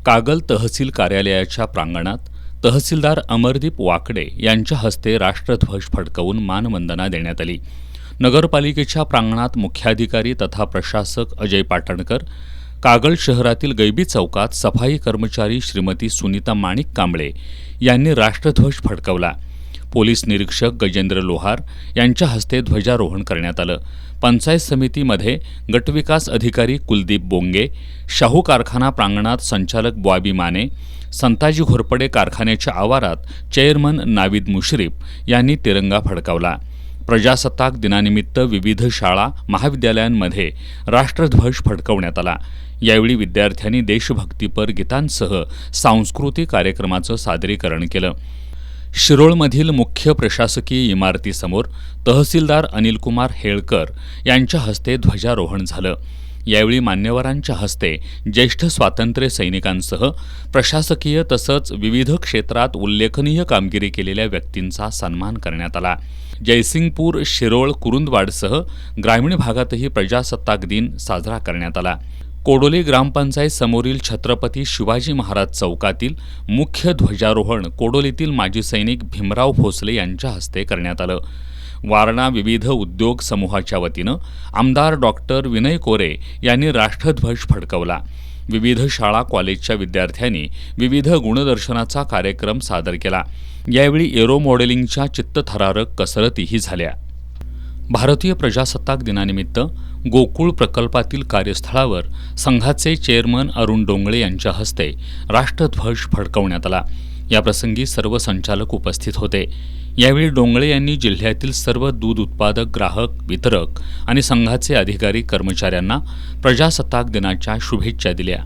कागल तहसील कार्यालयाच्या प्रांगणात तहसीलदार अमरदीप वाकडे यांच्या हस्ते राष्ट्रध्वज फडकवून मानवंदना देण्यात आली। नगरपालिकेच्या प्रांगणात मुख्याधिकारी तथा प्रशासक अजय पाटणकर, कागल शहरातील गैबी चौकात सफाई कर्मचारी श्रीमती सुनीता माणिक कांबळे यांनी राष्ट्रध्वज फडकवला। पोलीस निरीक्षक गजेंद्र लोहार यांच्या हस्ते ध्वजारोहण करण्यात आलं। पंचायत समितीमध्ये गटविकास अधिकारी कुलदीप बोंगे, शाहू कारखाना प्रांगणात संचालक बॉबी माने, संताजी घोरपडे कारखान्याच्या आवारात चेअरमन नाविद मुश्रीफ यांनी तिरंगा फडकावला। प्रजासत्ताक दिनानिमित्त विविध शाळा महाविद्यालयांमध्ये राष्ट्रध्वज फडकवण्यात आला। यावेळी विद्यार्थ्यांनी देशभक्तीपर गीतांसह सांस्कृतिक कार्यक्रमाचं सादरीकरण केलं। शिरोळमधील मुख्य प्रशासकीय इमारतीसमोर तहसीलदार अनिलकुमार हेळकर यांच्या हस्ते ध्वजारोहण झालं। यावेळी मान्यवरांच्या हस्ते ज्येष्ठ स्वातंत्र्य सैनिकांसह प्रशासकीय तसंच विविध क्षेत्रात उल्लेखनीय कामगिरी केलेल्या व्यक्तींचा सन्मान करण्यात आला। जयसिंगपूर, शिरोळ, कुरुंदवाडसह ग्रामीण भागातही प्रजासत्ताक दिन साजरा करण्यात आला। कोडोली ग्रामपंचायत समोरील छत्रपती शिवाजी महाराज चौकातील मुख्य ध्वजारोहण कोडोलीतील माजी सैनिक भीमराव भोसले यांच्या हस्ते करण्यात आलं। वारणा विविध उद्योग समूहाच्या वतीनं आमदार डॉक्टर विनय कोरे यांनी राष्ट्रध्वज फडकवला। विविध शाळा कॉलेजच्या विद्यार्थ्यांनी विविध गुणदर्शनाचा कार्यक्रम सादर केला। यावेळी एरो मॉडेलिंगच्या चित्तथरारक कसरतीही झाल्या। भारतीय प्रजासत्ताक दिनानिमित्त गोकुळ प्रकल्पातील कार्यस्थळावर संघाचे चेअरमन अरुण डोंगळे यांच्या हस्ते राष्ट्रध्वज फडकवण्यात आला। याप्रसंगी सर्व संचालक उपस्थित होते। यावेळी डोंगळे यांनी जिल्ह्यातील सर्व दूध उत्पादक, ग्राहक, वितरक आणि संघाचे अधिकारी कर्मचाऱ्यांना प्रजासत्ताक दिनाच्या शुभेच्छा दिल्या।